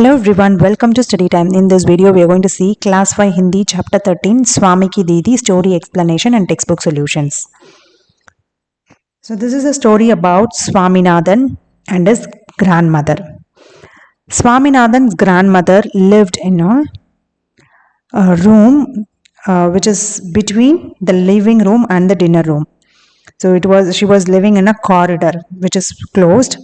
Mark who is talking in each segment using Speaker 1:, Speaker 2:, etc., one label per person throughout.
Speaker 1: Hello everyone, welcome to Study Time. In this video, we are going to see Class 5 Hindi Chapter 13 Swami Ki Didi Story Explanation and Textbook Solutions. So this is a story about Swaminathan and his grandmother. Swaminathan's grandmother lived in a room which is between the living room and the dinner room. So she was living in a corridor which is closed.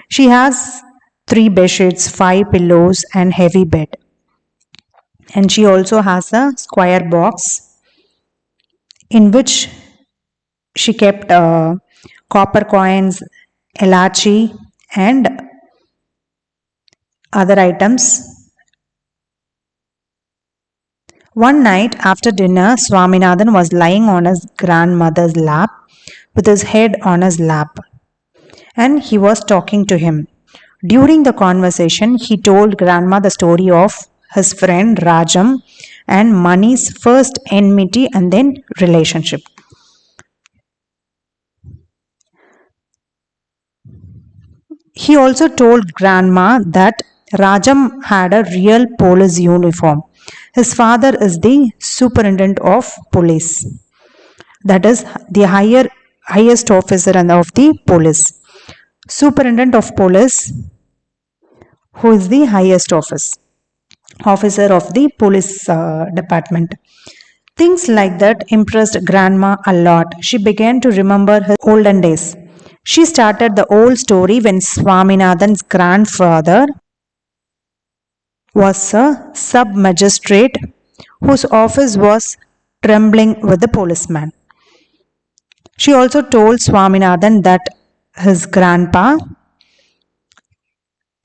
Speaker 1: She has 3 bedsheets, 5 pillows and heavy bed. And she also has a square box in which she kept copper coins, elachi and other items. One night after dinner, Swaminathan was lying on his grandmother's lap with his head on his lap, and he was talking to him. During the conversation, he told grandma the story of his friend Rajam and Mani's first enmity and then relationship. He also told grandma that Rajam had a real police uniform. His father is the superintendent of police, that is the highest officer of the police. Superintendent of police, who is the highest officer of the police department. Things like that impressed grandma a lot. She began to remember her olden days. She started the old story when Swaminathan's grandfather was a sub-magistrate whose office was trembling with the policeman. She also told Swaminathan that his grandpa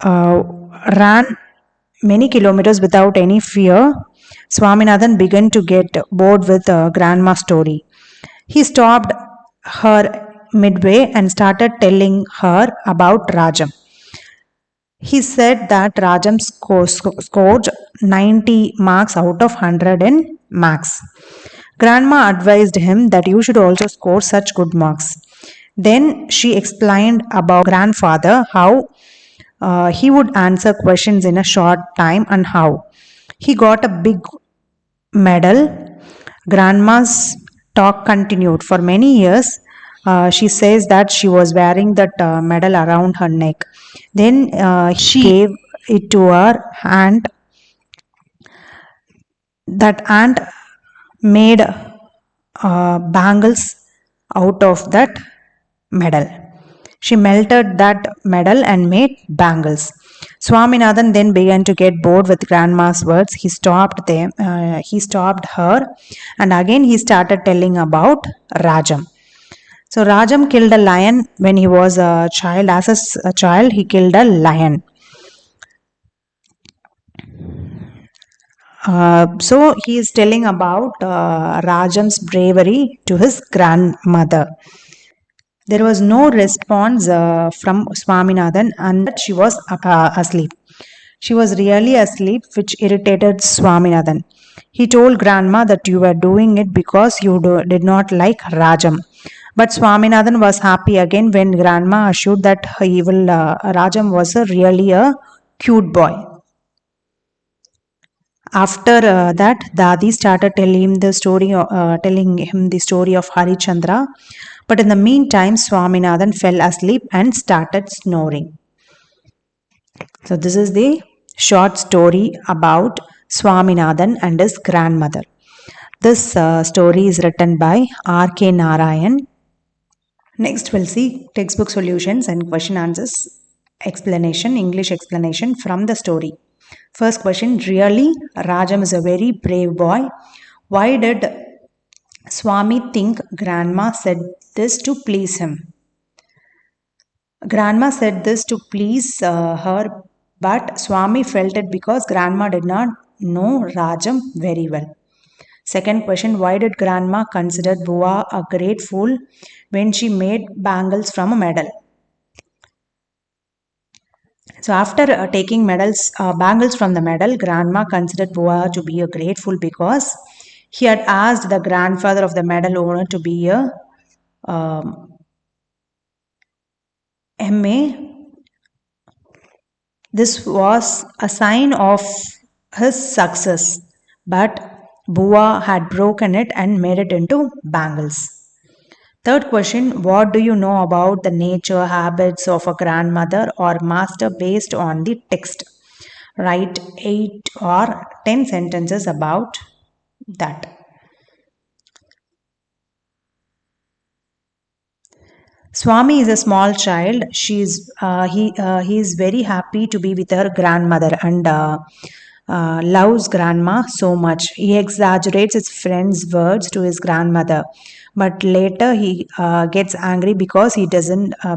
Speaker 1: ran many kilometers without any fear. Swaminathan began to get bored with grandma's story. He stopped her midway and started telling her about Rajam. He said that Rajam scored 90 marks out of 100 in maths. Grandma advised him that you should also score such good marks. Then she explained about grandfather, how he would answer questions in a short time and how he got a big medal. Grandma's talk continued for many years. She says that she was wearing that medal around her neck. Then she gave it to her aunt. That aunt made bangles out of that medal. She melted that medal and made bangles. Swaminathan then began to get bored with grandma's words. He stopped her, and again he started telling about Rajam. So Rajam killed a lion when he was a child. As a child, he killed a lion. So he is telling about Rajam's bravery to his grandmother. There was no response from Swaminathan, and she was asleep. She was really asleep, which irritated Swaminathan. He told grandma that you were doing it because you did not like Rajam. But Swaminathan was happy again when grandma assured that Rajam was really a cute boy. After that, Dadi started telling him the story of Harichandra. But in the meantime, Swaminathan fell asleep and started snoring. So this is the short story about Swaminathan and his grandmother. This story is written by R.K. Narayan. Next we'll see textbook solutions and question answers explanation, English explanation from the story. First question, really, Rajam is a very brave boy. Why did Swami think grandma said this to please him? Grandma said this to please her, but Swami felt it because grandma did not know Rajam very well. Second question, why did grandma consider Bua a great fool when she made bangles from a medal? So after taking bangles from the medal, grandma considered Bua to be a great fool because he had asked the grandfather of the medal owner to be a MA This was a sign of his success, but Bua had broken it and made it into bangles. Third question, what do you know about the nature habits of a grandmother or master based on the text? Write 8 or 10 sentences about that. Swami is a small child. He is very happy to be with her grandmother and loves grandma so much. He exaggerates his friend's words to his grandmother, but later he gets angry because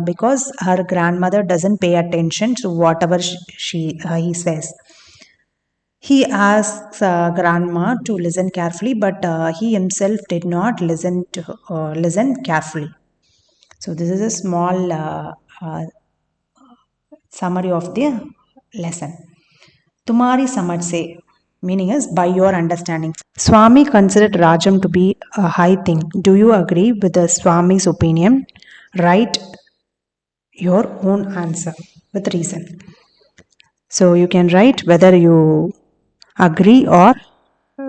Speaker 1: because her grandmother doesn't pay attention to whatever he says. He asks grandma to listen carefully, but he himself did not listen carefully. So this is a small summary of the lesson. Tumari samajh se, meaning is by your understanding. Swami considered Rajam to be a high thing. Do you agree with the Swami's opinion? Write your own answer with reason. So you can write whether you agree or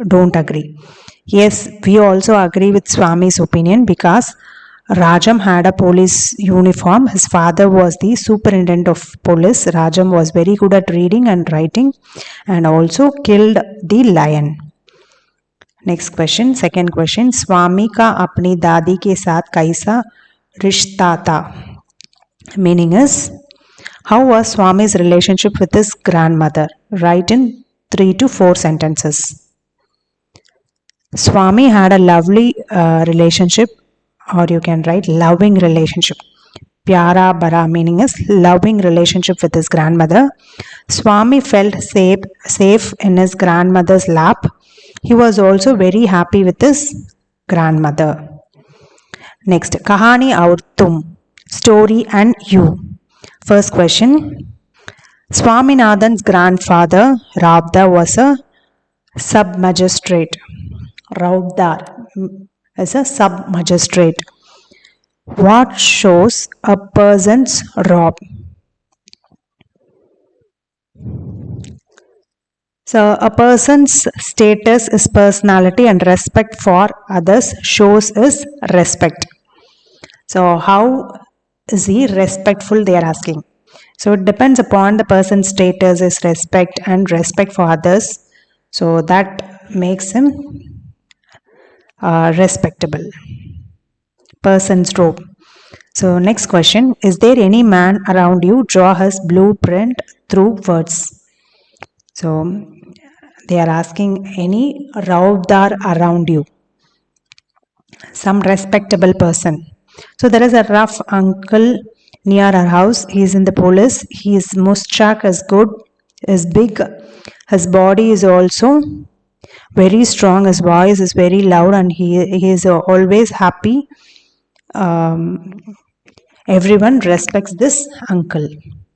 Speaker 1: don't agree. Yes, we also agree with Swami's opinion because Rajam had a police uniform. His father was the superintendent of police. Rajam was very good at reading and writing and also killed the lion. Next question, second question. स्वामी का अपनी दादी के साथ कैसा रिश्ता था? Meaning is, how was Swami's relationship with his grandmother? Write in 3 to 4 sentences. Swami had a lovely relationship, or you can write loving relationship. Pyara bara meaning is loving relationship with his grandmother. Swami felt safe in his grandmother's lap. He was also very happy with his grandmother. Next, Kahani aur tum, story and you. First question, Swaminathan's grandfather Ravda was a sub-magistrate. Ravdar is a sub-magistrate. What shows a person's robe? So a person's status is personality and respect for others shows is respect. So how is he respectful, they are asking. So it depends upon the person's status is respect and respect for others. So that makes him respectable. Person's robe. So next question, is there any man around you? Draw his blueprint through words. So they are asking any Raudar around you. Some respectable person. So there is a rough uncle near our house. He is in the police. His mustache is good, is big. His body is also very strong. His voice is very loud and he is always happy. Everyone respects this uncle.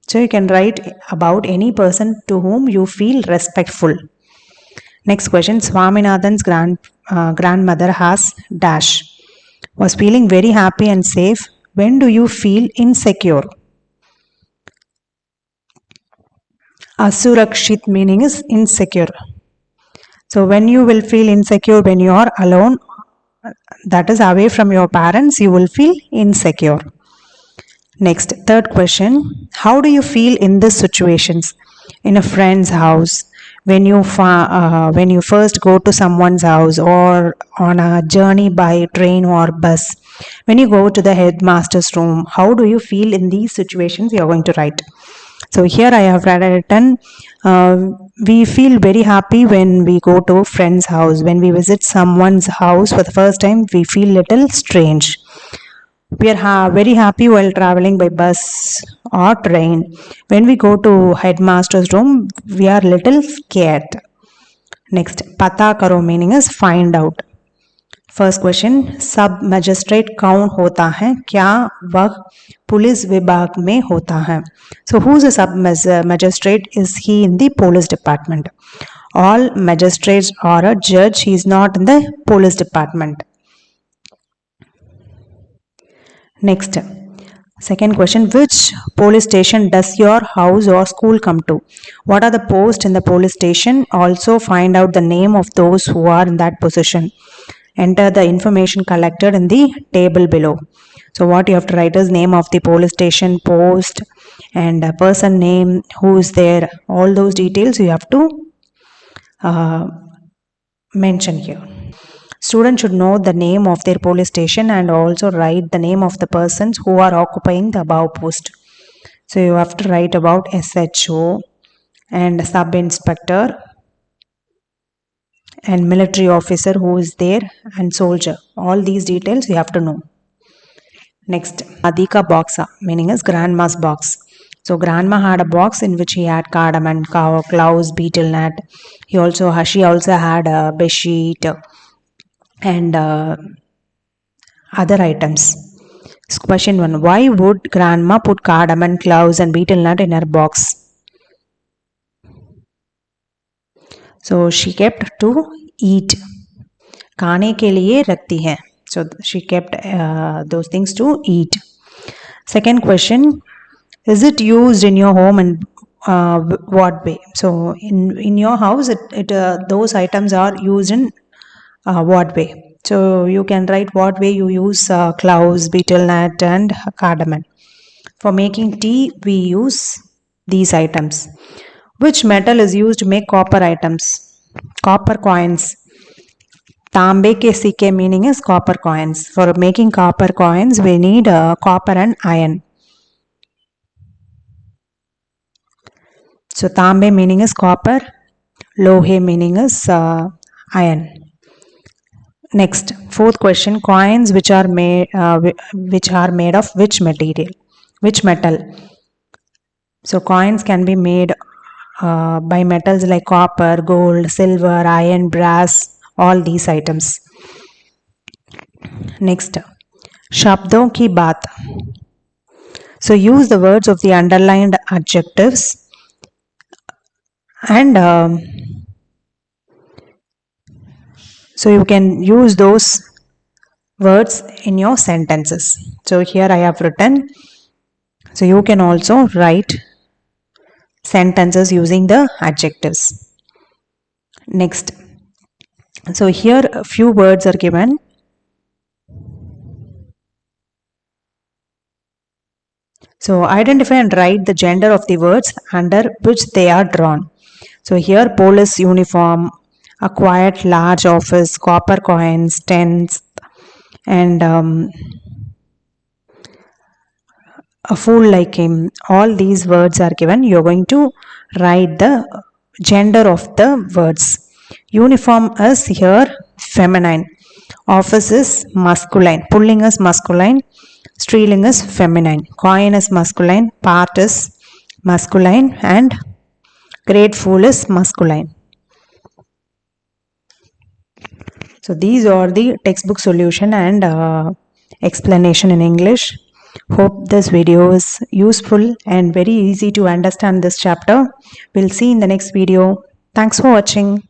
Speaker 1: So you can write about any person to whom you feel respectful. Next question, Swaminathan's grandmother has dash. Was feeling very happy and safe. When do you feel insecure? Asurakshit meaning is insecure. So when you will feel insecure when you are alone, that is away from your parents, you will feel insecure. Next, third question, how do you feel in these situations? In a friend's house, when you first go to someone's house, or on a journey by train or bus, when you go to the headmaster's room, how do you feel in these situations? You are going to write. So here I have written, we feel very happy when we go to a friend's house. When we visit someone's house for the first time, we feel little strange. We are very happy while traveling by bus or train. When we go to headmaster's room, we are little scared. Next, pata karo meaning is find out. First question, सब magistrate कौन होता है? क्या वह police विभाग में होता है? So who is a sub magistrate? Is he in the police department? All magistrates are a judge. He is not in the police department. Next, Second question, which police station does your house or school come to? What are the posts in the police station? Also find out the name of those who are in that position. Enter the information collected in the table below. So what you have to write is name of the police station, post, and person name, who is there. All those details you have to mention here. Students should know the name of their police station and also write the name of the persons who are occupying the above post. So you have to write about SHO and sub inspector and military officer who is there and soldier. All these details you have to know. Next, Adhika boxa, meaning is grandma's box. So grandma had a box in which he had cardamom, cloves, betel nut. She also had a bedsheet and other items. Question 1. Why would grandma put cardamom, cloves and betel nut in her box? So she kept to eat. खाने के लिए रखती है. So she kept those things to eat. Second question. Is it used in your home and what way? So in your house, those items are used in what way? So you can write what way you use cloves, betel nut and cardamom. For making tea, we use these items. Which metal is used to make copper items? Copper coins. Tambe ke sikke meaning is copper coins. For making copper coins, we need copper and iron. So tambe meaning is copper, lohe meaning is iron. Next, fourth question, coins which are made of which material? Which metal? So coins can be made by metals like copper, gold, silver, iron, brass, all these items. Next, shabdon ki baat. So use the words of the underlined adjectives and so you can use those words in your sentences. So here I have written. So you can also write sentences using the adjectives. Next. So here a few words are given. So identify and write the gender of the words under which they are drawn. So here police uniform, a quiet large office, copper coins, tents, and a fool like him. All these words are given. You are going to write the gender of the words. Uniform is here feminine. Office is masculine. Pulling is masculine. Stealing is feminine. Coin is masculine. Part is masculine. And great fool is masculine. So these are the textbook solution and explanation in English. Hope this video is useful and very easy to understand this chapter. We'll see in the next video. Thanks for watching.